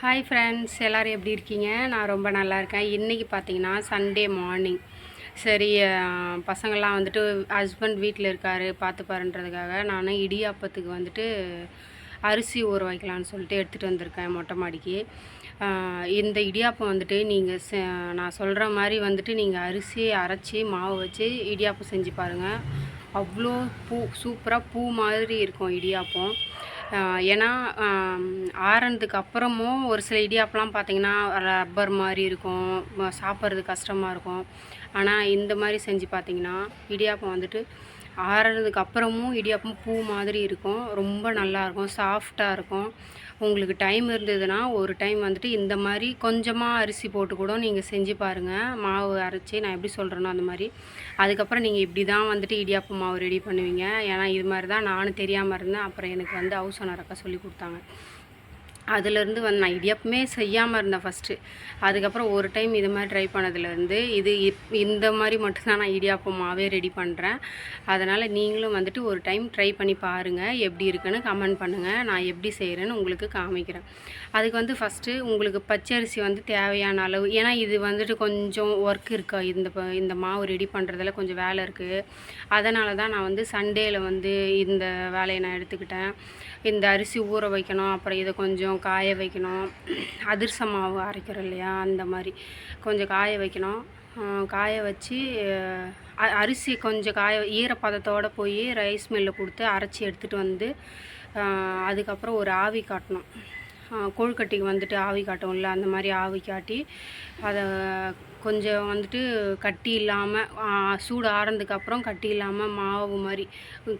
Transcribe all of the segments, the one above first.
Hi friends, எல்லோரும் எப்படி இருக்கீங்க? நான் ரொம்ப நல்லா இருக்கேன். இன்றைக்கி பார்த்தீங்கன்னா சண்டே மார்னிங். சரி, பசங்கள்லாம் வந்துட்டு ஹஸ்பண்ட் வீட்டில் இருக்கார் பார்த்துப்பாருன்றதுக்காக நான் இடியாப்பத்துக்கு வந்துட்டு அரிசி ஊற வைக்கலான்னு சொல்லிட்டு எடுத்துகிட்டு வந்திருக்கேன் மொட்டை மாடிக்கு. இந்த இடியாப்பம் வந்துட்டு நீங்கள் நான் சொல்கிற மாதிரி வந்துட்டு நீங்கள் அரிசியை அரைச்சி மாவு வச்சு இடியாப்பம் செஞ்சு பாருங்கள். அவ்வளோ சூப்பராக பூ மாதிரி இருக்கும் இடியாப்பம். ஏன்னா ஆறுனதுக்கு அப்புறமும் ஒரு சில இடியாப்பெலாம் பார்த்திங்கன்னா ரப்பர் மாதிரி இருக்கும், சாப்பிட்றது கஷ்டமாக இருக்கும். ஆனால் இந்த மாதிரி செஞ்சு பார்த்திங்கன்னா இடியாப்பம் வந்துட்டு ஆறுனதுக்கு அப்புறமும் இடியாப்பம் பூ மாதிரி இருக்கும், ரொம்ப நல்லாயிருக்கும், சாஃப்டாக இருக்கும். உங்களுக்கு டைம் இருந்ததுன்னா ஒரு டைம் வந்துட்டு இந்த மாதிரி கொஞ்சமாக அரிசி போட்டு கூட நீங்கள் செஞ்சு பாருங்கள். மாவு அரைச்சி நான் எப்படி சொல்கிறேனோ அந்த மாதிரி. அதுக்கப்புறம் நீங்கள் இப்படி தான் வந்துட்டு இடியாப்பம் மாவு ரெடி பண்ணுவீங்க. ஏன்னா இது மாதிரி தான் நானும் தெரியாமல் இருந்தேன். அப்புறம் எனக்கு வந்து ஹவுஸ் ஓனர் அக்கா சொல்லி கொடுத்தாங்க. அதுலேருந்து வந்து நான் இடியாப்பமே செய்யாமல் இருந்தேன் ஃபஸ்ட்டு. அதுக்கப்புறம் ஒரு டைம் இது மாதிரி ட்ரை பண்ணதுலேருந்து இந்த மாதிரி மட்டும்தான் நான் இடியாப்பம் மாவே ரெடி பண்ணுறேன். அதனால் நீங்களும் வந்துட்டு ஒரு டைம் ட்ரை பண்ணி பாருங்கள், எப்படி இருக்குன்னு கமெண்ட் பண்ணுங்கள். நான் எப்படி செய்கிறேன்னு உங்களுக்கு காமிக்கிறேன். அதுக்கு வந்து ஃபஸ்ட்டு உங்களுக்கு பச்சரிசி வந்து தேவையான அளவு, ஏன்னா இது வந்துட்டு கொஞ்சம் ஒர்க் இருக்கா, இந்த மாவு ரெடி பண்ணுறதுல கொஞ்சம் வேலை இருக்குது. அதனால தான் நான் வந்து சண்டேயில் வந்து இந்த வேலையை நான் எடுத்துக்கிட்டேன். இந்த அரிசி ஊற வைக்கணும், அப்புறம் இதை கொஞ்சம் காய வைக்கணும். அதிரச மாவு அரைக்கிறோம் இல்லையா, அந்த மாதிரி கொஞ்சம் காய வைக்கணும். காய வச்சு அரிசி கொஞ்சம் ஈரப்பதத்தோடு போய் ரைஸ் மில்லில் கொடுத்து அரைச்சி எடுத்துகிட்டு வந்து அதுக்கப்புறம் ஒரு ஆவி காட்டணும். கொழுக்கட்டைக்கு வந்துட்டு ஆவி காட்டும்ல, அந்த மாதிரி ஆவி காட்டி அதை கொஞ்சம் வந்துட்டு கட்டி இல்லாமல் சூடு ஆறுனதுக்கப்புறம் கட்டி இல்லாமல் மாவு மாதிரி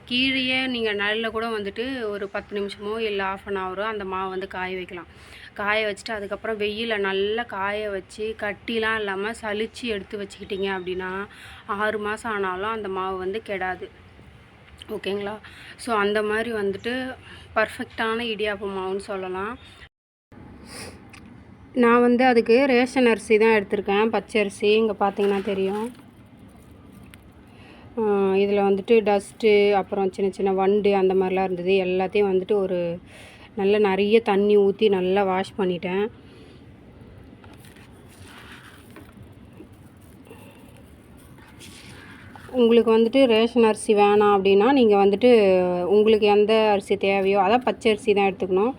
கீழேயே நீங்கள் நிழலில் கூட வந்துட்டு ஒரு 10 நிமிஷமோ இல்லை 1/2 ஹவரோ அந்த மாவு வந்து காய வைக்கலாம். காய வச்சுட்டு அதுக்கப்புறம் வெயிலில் நல்லா காய வச்சு கட்டிலாம் இல்லாமல் சலித்து எடுத்து வச்சுக்கிட்டிங்க அப்படின்னா 6 மாதம் ஆனாலும் அந்த மாவு வந்து கெடாது. ஓகேங்களா? ஸோ அந்த மாதிரி வந்துட்டு பர்ஃபெக்டான இடியாப்பம் மாவுன்னு சொல்லலாம். நான் வந்து அதுக்கு ரேஷன் அரிசி தான் எடுத்திருக்கேன், பச்சரிசி. இங்கே பார்த்தீங்கன்னா தெரியும். இதில் வந்துட்டு டஸ்ட்டு, அப்புறம் சின்ன சின்ன வண்டு அந்த மாதிரிலாம் இருந்தது. எல்லாத்தையும் வந்துட்டு ஒரு நிறைய தண்ணி ஊற்றி நல்லா வாஷ் பண்ணிட்டேன். உங்களுக்கு வந்துட்டு ரேஷன் அரிசி வேணாம் அப்படின்னா நீங்கள் வந்துட்டு உங்களுக்கு எந்த அரிசி தேவையோ, அதான் பச்சரிசி தான் எடுத்துக்கணும்.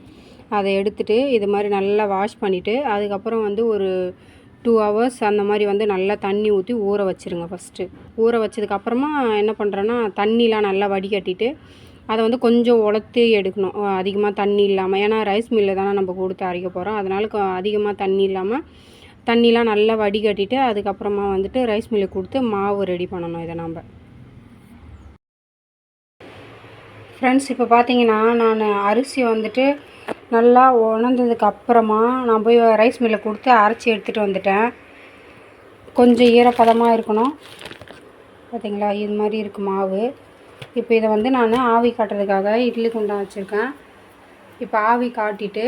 அதை எடுத்துகிட்டு இது மாதிரி நல்லா வாஷ் பண்ணிவிட்டு அதுக்கப்புறம் வந்து ஒரு 2 ஹவர்ஸ் அந்த மாதிரி வந்து நல்லா தண்ணி ஊற்றி ஊற வச்சுருங்க. ஃபஸ்ட்டு ஊற வச்சதுக்கப்புறமா என்ன பண்ணுறேன்னா தண்ணிலாம் நல்லா வடிகட்டிட்டு அதை வந்து கொஞ்சம் உலர்த்தி எடுக்கணும், அதிகமாக தண்ணி இல்லாமல். ஏன்னா ரைஸ் மில்லில் தானே நம்ம கொடுத்து அரைக்க போகிறோம். அதனால் அதிகமாக தண்ணி இல்லாமல் தண்ணிலாம் நல்லா வடிகட்டிட்டு அதுக்கப்புறமா வந்துட்டு ரைஸ் மில்லுக்கு கொடுத்து மாவு ரெடி பண்ணணும். இதை நம்ம ஃப்ரெண்ட்ஸ் இப்போ பார்த்தீங்கன்னா நான் அரிசி வந்துட்டு நல்லா உணர்ந்ததுக்கு அப்புறமா நான் போய் ரைஸ் மில்லில் கொடுத்து அரைச்சி எடுத்துகிட்டு வந்துட்டேன். கொஞ்சம் ஈரப்பதமாக இருக்கணும். பார்த்தீங்களா, இது மாதிரி இருக்குது மாவு. இப்போ இதை வந்து நான் ஆவி காட்டுறதுக்காக இட்லி குண்டா வச்சுருக்கேன். இப்போ ஆவி காட்டிட்டு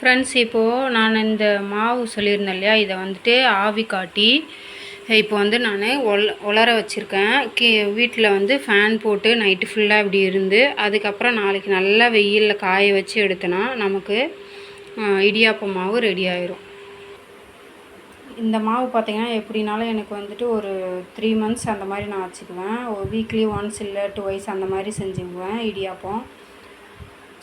ஃப்ரெண்ட்ஸ், இப்போது நான் இந்த மாவு சொல்லியிருந்தேன் இல்லையா, இதை வந்துட்டு ஆவி காட்டி இப்போ வந்து நான் உலர வச்சுருக்கேன். வீட்டில் வந்து ஃபேன் போட்டு நைட்டு ஃபுல்லாக இப்படி இருந்து அதுக்கப்புறம் நாளைக்கு நல்லா வெயிலில் காய வச்சு எடுத்தோன்னா நமக்கு இடியாப்பம் மாவு ரெடி ஆயிரும். இந்த மாவு பார்த்திங்கன்னா எப்படினாலும் எனக்கு வந்துட்டு ஒரு 3 months அந்த மாதிரி நான் வச்சுக்குவேன். ஒரு வீக்லி ஒன்ஸ் இல்லை 2 அந்த மாதிரி செஞ்சுக்குவேன் இடியாப்பம்.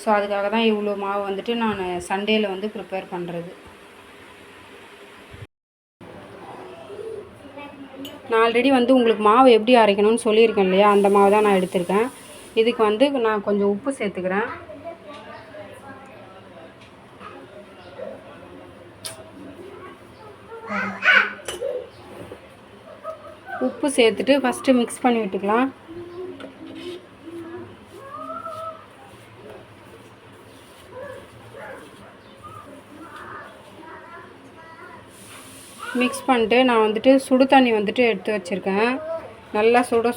ஸோ அதுக்காக தான் இவ்வளோ மாவு வந்துட்டு நான் சண்டேயில் வந்து ப்ரிப்பேர் பண்ணுறது. நான் ஆல்ரெடி வந்து உங்களுக்கு மாவு எப்படி அரைக்கணும்னு சொல்லியிருக்கேன் இல்லையா, அந்த மாவு தான் நான் எடுத்திருக்கேன். இதுக்கு வந்து நான் கொஞ்சம் உப்பு சேர்த்துக்கிறேன். உப்பு சேர்த்துட்டு ஃபஸ்ட்டு மிக்ஸ் பண்ணி விட்டுக்கலாம். மிக்ஸ் பண்ணிட்டு நான் வந்துட்டு சுடு தண்ணி வந்துட்டு எடுத்து வச்சுருக்கேன். நல்லா சுட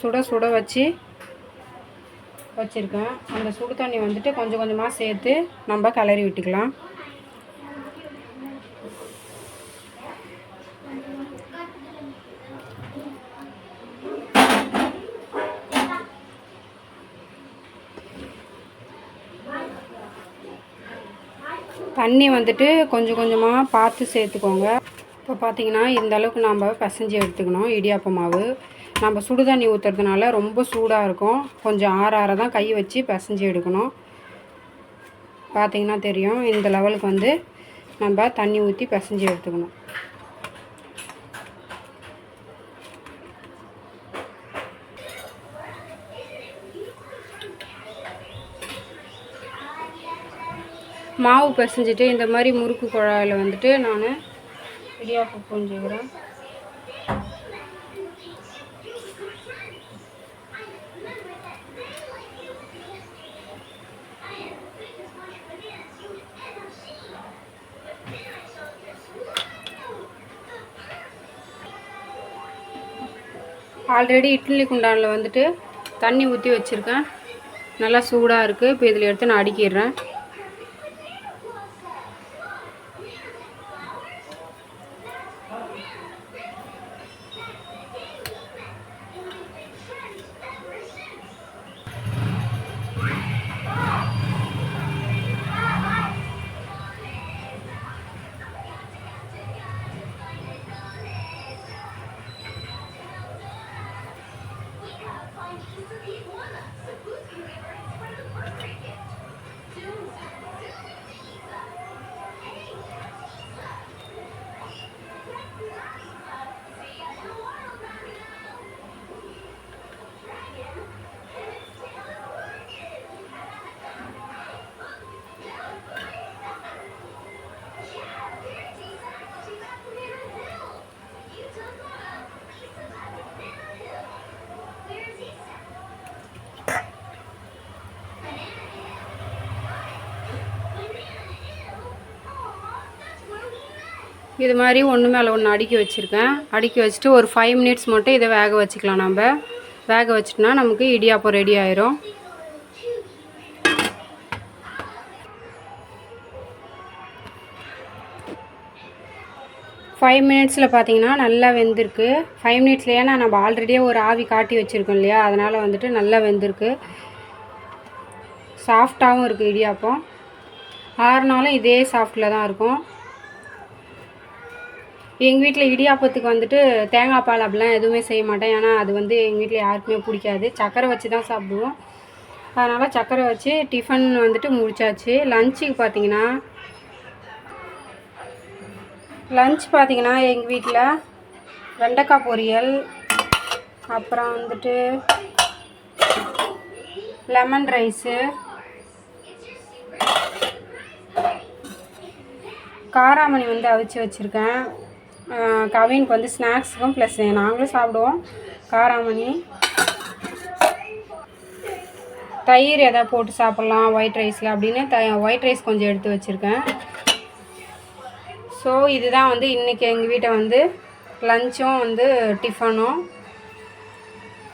வச்சுருக்கேன். அந்த சுடு தண்ணி வந்துட்டு கொஞ்சம் கொஞ்சமாக சேர்த்து நம்ம கிளறி விட்டுக்கலாம். தண்ணி வந்துட்டு கொஞ்சம் கொஞ்சமாக பார்த்து சேர்த்துக்கோங்க. இப்போ பார்த்திங்கன்னா இந்த அளவுக்கு நம்ம பிசைஞ்சு எடுத்துக்கணும். இடியாப்ப மாவு நம்ம சுடு தண்ணி ஊற்றுறதுனால ரொம்ப சூடாக இருக்கும். கொஞ்சம் ஆற தான் கை வச்சு பிசைஞ்சு எடுக்கணும். பார்த்திங்கன்னா தெரியும், இந்த லெவலுக்கு வந்து நம்ம தண்ணி ஊற்றி பிசைஞ்சு எடுத்துக்கணும். மாவு பிசைஞ்சிட்டு இந்த மாதிரி முறுக்கு குழாயில் வந்துட்டு நான் இடியாப்பம் புழிஞ்சுக்கிறேன். ஆல்ரெடி இட்லி குண்டானில் வந்துட்டு தண்ணி ஊற்றி வச்சுருக்கேன். நல்லா சூடாக இருக்குது. இப்போ இதில் எடுத்து நான் அடுக்கிடுறேன். இது மாதிரி ஒன்று மேலே ஒன்று அடுக்கி வச்சுருக்கேன். அடுக்கி வச்சுட்டு ஒரு 5 மினிட்ஸ் மட்டும் இதை வேக வச்சுக்கலாம். நம்ம வேக வச்சுட்டோம்னா நமக்கு இடியாப்பம் ரெடி ஆயிரும். ஃபைவ் மினிட்ஸில் பார்த்தீங்கன்னா நல்லா வெந்திருக்கு. 5 மினிட்ஸில் ஏன்னா நம்ம ஆல்ரெடியே ஒரு ஆவி காட்டி வச்சுருக்கோம் இல்லையா, அதனால் வந்துட்டு நல்லா வெந்திருக்கு. சாஃப்டாகவும் இருக்குது இடியாப்பம். ஆறுனாலும் இதே சாஃப்டில் தான் இருக்கும். எங்கள் வீட்டில் இடியாப்பத்துக்கு வந்துட்டு தேங்காய் பால் அப்படிலாம் எதுவுமே செய்ய மாட்டேன். ஏன்னா அது வந்து எங்கள் வீட்டில் யாருக்குமே பிடிக்காது. சக்கரை வச்சு தான் சாப்பிடுவோம். அதனால் சக்கரை வச்சு டிஃபன் வந்துட்டு முடிச்சாச்சு. லஞ்சுக்கு பார்த்தீங்கன்னா எங்கள் வீட்டில் வெண்டைக்காய் பொரியல், அப்புறம் வந்துட்டு லெமன் ரைஸு, காராமணி வந்து அவிச்சு வச்சுருக்கேன். கவினுக்கு வந்து ஸ்நாக்ஸுக்கும் ப்ளஸ் நாங்களும் சாப்பிடுவோம். காராமணி, தயிர் எதாவது போட்டு சாப்பிட்லாம் ஒயிட் ரைஸில் அப்படின்னு ஒயிட் ரைஸ் கொஞ்சம் எடுத்து வச்சுருக்கேன். ஸோ இதுதான் வந்து இன்றைக்கி எங்கள் வீட்டை வந்து லஞ்சும் வந்து டிஃபனும்.